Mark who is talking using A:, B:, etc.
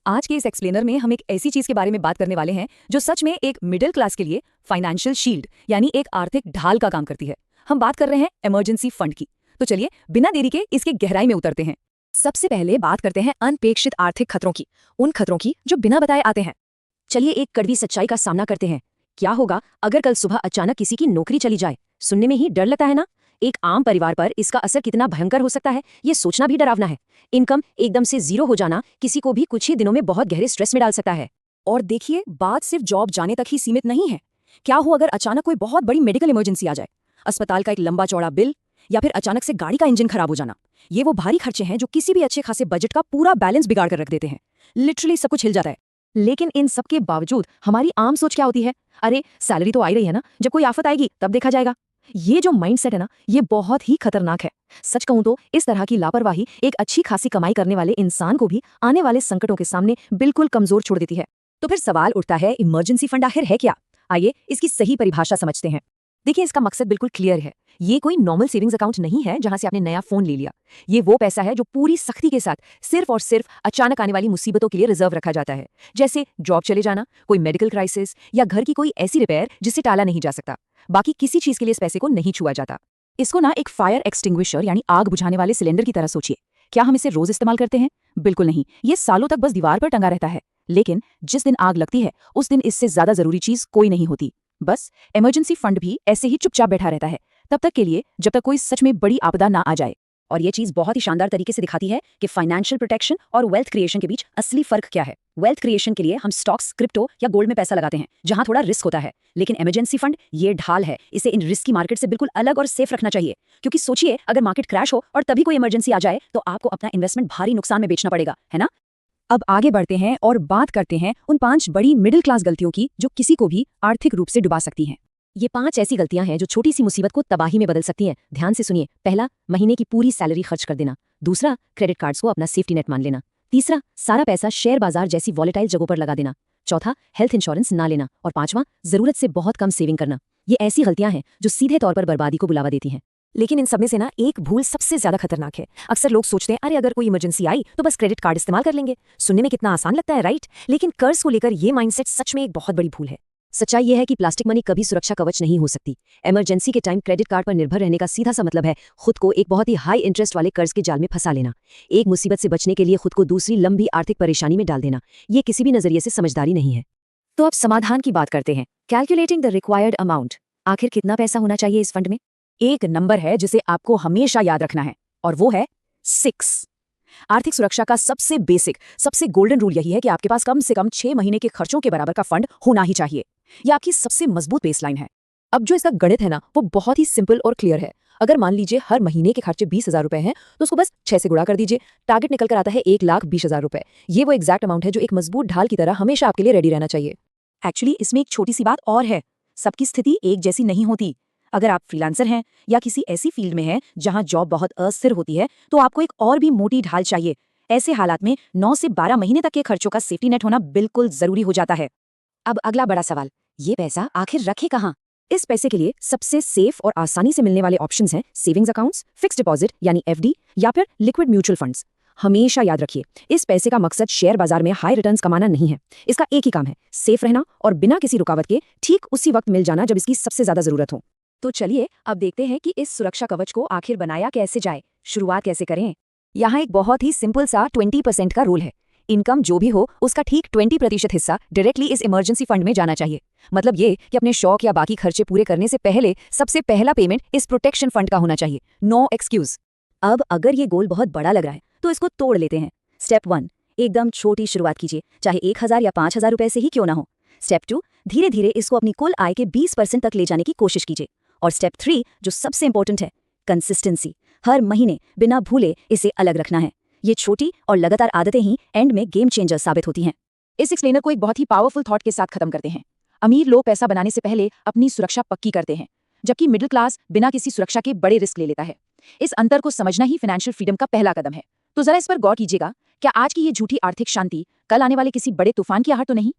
A: आज के इस एक्सप्लेनर में हम एक ऐसी चीज के बारे में बात करने वाले हैं जो सच में एक मिडिल क्लास के लिए फाइनेंशियल शील्ड यानी एक आर्थिक ढाल का काम करती है। हम बात कर रहे हैं इमरजेंसी फंड की। तो चलिए बिना देरी के इसके गहराई में उतरते हैं। सबसे पहले बात करते हैं अनपेक्षित आर्थिक खतरों की, उन खतरों की जो बिना बताए आते हैं। चलिए एक कड़वी सच्चाई का सामना करते हैं। क्या होगा अगर कल सुबह अचानक किसी की नौकरी चली जाए? सुनने में ही डर लगता है ना। एक आम परिवार पर इसका असर कितना भयंकर हो सकता है, ये सोचना भी डरावना है। इनकम एकदम से जीरो हो जाना किसी को भी कुछ ही दिनों में बहुत गहरे स्ट्रेस में डाल सकता है। और देखिए, बात सिर्फ जॉब जाने तक ही सीमित नहीं है। क्या हो अगर अचानक कोई बहुत बड़ी मेडिकल इमरजेंसी आ जाए? अस्पताल का एक लंबा चौड़ा बिल, या फिर अचानक से गाड़ी का इंजन खराब हो जाना। ये वो भारी खर्चे हैं जो किसी भी अच्छे खासे बजट का पूरा बैलेंस बिगाड़ कर रख देते हैं। लिटरली सब कुछ हिल जाता है। लेकिन इन सब के बावजूद हमारी आम सोच क्या होती है? अरे सैलरी तो आ ही रही है ना, जब कोई आफत आएगी तब देखा जाएगा। ये जो माइंडसेट है ना, ये बहुत ही खतरनाक है। सच कहूं तो इस तरह की लापरवाही एक अच्छी खासी कमाई करने वाले इंसान को भी आने वाले संकटों के सामने बिल्कुल कमजोर छोड़ देती है। तो फिर सवाल उठता है, इमरजेंसी फंड आखिर है क्या? आइए इसकी सही परिभाषा समझते हैं। देखिए, इसका मकसद बिल्कुल क्लियर है। ये कोई नॉर्मल सेविंग्स अकाउंट नहीं है जहां से आपने नया फोन ले लिया। ये वो पैसा है जो पूरी सख्ती के साथ सिर्फ और सिर्फ अचानक आने वाली मुसीबतों के लिए रिजर्व रखा जाता है। जैसे जॉब चले जाना, कोई मेडिकल क्राइसिस, या घर की कोई ऐसी रिपेयर जिसे टाला नहीं जा सकता। बाकी किसी चीज के लिए इस पैसे को नहीं छुआ जाता। इसको ना एक फायर एक्सटिंग्विशर यानी आग बुझाने वाले सिलेंडर की तरह सोचिए। क्या हम इसे रोज इस्तेमाल करते हैं? बिल्कुल नहीं। ये सालों तक बस दीवार पर टंगा रहता है। लेकिन जिस दिन आग लगती है उस दिन इससे ज्यादा जरूरी चीज कोई नहीं होती। बस इमरजेंसी फंड भी ऐसे ही चुपचाप बैठा रहता है, तब तक के लिए जब तक कोई सच में बड़ी आपदा ना आ जाए। और ये चीज बहुत ही शानदार तरीके से दिखाती है कि फाइनेंशियल प्रोटेक्शन और वेल्थ क्रिएशन के बीच असली फर्क क्या है। वेल्थ क्रिएशन के लिए हम स्टॉक्स, क्रिप्टो या गोल्ड में पैसा लगाते हैं, जहां थोड़ा रिस्क होता है। लेकिन इमरजेंसी फंड ये ढाल है। इसे इन रिस्की मार्केट से बिल्कुल अलग और सेफ रखना चाहिए। क्योंकि सोचिए, अगर मार्केट क्रैश हो और तभी कोई इमरजेंसी आ जाए तो आपको अपना इन्वेस्टमेंट भारी नुकसान में बेचना पड़ेगा, है ना। अब आगे बढ़ते हैं और बात करते हैं उन 5 बड़ी मिडिल क्लास गलतियों की जो किसी को भी आर्थिक रूप से डुबा सकती हैं। ये 5 ऐसी गलतियां हैं जो छोटी सी मुसीबत को तबाही में बदल सकती हैं। ध्यान से सुनिए। पहला, महीने की पूरी सैलरी खर्च कर देना। दूसरा, क्रेडिट कार्ड्स को अपना सेफ्टी नेट मान लेना। तीसरा, सारा पैसा शेयर बाजार जैसी वॉलेटाइल जगहों पर लगा देना। चौथा, हेल्थ इंश्योरेंस ना लेना। और पांचवा, जरूरत से बहुत कम सेविंग करना। ये ऐसी गलतियां हैं जो सीधे तौर पर बर्बादी को बुलावा देती हैं। लेकिन इन सब में से ना एक भूल सबसे ज्यादा खतरनाक है। अक्सर लोग सोचते हैं, अरे अगर कोई इमरजेंसी आई तो बस क्रेडिट कार्ड इस्तेमाल कर लेंगे। सुनने में कितना आसान लगता है, राइट? लेकिन कर्ज को लेकर ये माइंडसेट सच में एक बहुत बड़ी भूल है। सच्चाई यह है कि प्लास्टिक मनी कभी सुरक्षा कवच नहीं हो सकती। इमरजेंसी के टाइम क्रेडिट कार्ड पर निर्भर रहने का सीधा सा मतलब है खुद को एक बहुत ही हाई इंटरेस्ट वाले कर्ज के जाल में फंसा लेना। एक मुसीबत से बचने के लिए खुद को दूसरी लंबी आर्थिक परेशानी में डाल देना। ये किसी भी नजरिए से समझदारी नहीं है। तो अब समाधान की बात करते हैं। Calculating the required amount. आखिर कितना पैसा होना चाहिए इस फंड में? एक नंबर है जिसे आपको हमेशा याद रखना है, और वो है 6। आर्थिक सुरक्षा का सबसे बेसिक, सबसे गोल्डन रूल यही है कि आपके पास कम से कम 6 महीने के खर्चों के बराबर का फंड होना ही चाहिए। यह आपकी सबसे मजबूत बेसलाइन है। अब जो इसका गणित है ना, वो बहुत ही सिंपल और क्लियर है। अगर मान लीजिए हर महीने के खर्चे 20,000 रुपए हैं, तो उसको बस 6 से गुणा कर दीजिए। टारगेट निकल कर आता है 1,20,000 रुपए। ये वो एग्जैक्ट अमाउंट है जो एक मजबूत ढाल की तरह हमेशा आपके लिए रेडी रहना चाहिए। एक्चुअली इसमें एक छोटी सी बात और है। सबकी स्थिति एक जैसी नहीं होती। अगर आप फ्रीलांसर हैं या किसी ऐसी फील्ड में हैं जहां जॉब बहुत अस्थिर होती है, तो आपको एक और भी मोटी ढाल चाहिए। ऐसे हालात में 9 से 12 महीने तक के खर्चों का सेफ्टी नेट होना बिल्कुल जरूरी हो जाता है। अब अगला बड़ा सवाल, ये पैसा आखिर रखे कहां? इस पैसे के लिए सबसे सेफ और आसानी से मिलने वाले ऑप्शंस हैं सेविंग्स अकाउंट्स, फिक्स्ड डिपॉजिट यानी एफडी, या फिर लिक्विड म्यूचुअल फंड्स। हमेशा याद रखिए, इस पैसे का मकसद शेयर बाजार में हाई रिटर्न्स कमाना नहीं है। इसका एक ही काम है, सेफ रहना और बिना किसी रुकावट के ठीक उसी वक्त मिल जाना जब इसकी सबसे ज्यादा जरूरत हो। तो चलिए अब देखते हैं कि इस सुरक्षा कवच को आखिर बनाया कैसे जाए। शुरुआत कैसे करें? यहाँ एक बहुत ही सिंपल सा 20% का रूल है। इनकम जो भी हो उसका ठीक 20% हिस्सा डायरेक्टली इस इमरजेंसी फंड में जाना चाहिए। मतलब ये कि अपने शौक या बाकी खर्चे पूरे करने से पहले सबसे पहला पेमेंट इस प्रोटेक्शन फंड का होना चाहिए। No excuse. अब अगर ये गोल बहुत बड़ा लग रहा है तो इसको तोड़ लेते हैं। स्टेप 1, एकदम छोटी शुरुआत कीजिए, चाहे 1,000 या 5,000 रुपए से ही क्यों ना हो। स्टेप 2, धीरे धीरे इसको अपनी कुल आय के 20% तक ले जाने की कोशिश कीजिए। और स्टेप 3, जो सबसे इंपॉर्टेंट है, कंसिस्टेंसी। हर महीने बिना भूले इसे अलग रखना है। ये छोटी और लगातार आदतें ही एंड में गेम चेंजर साबित होती हैं। इस एक्सप्लेनर को एक बहुत ही पावरफुल थॉट के साथ खत्म करते हैं। अमीर लोग पैसा बनाने से पहले अपनी सुरक्षा पक्की करते हैं, जबकि मिडिल क्लास बिना किसी सुरक्षा के बड़े रिस्क ले लेता है। इस अंतर को समझना ही फाइनेंशियल फ्रीडम का पहला कदम है। तो जरा इस पर गौर कीजिएगा, क्या आज की ये झूठी आर्थिक शांति कल आने वाले किसी बड़े तूफान की आहट तो नहीं?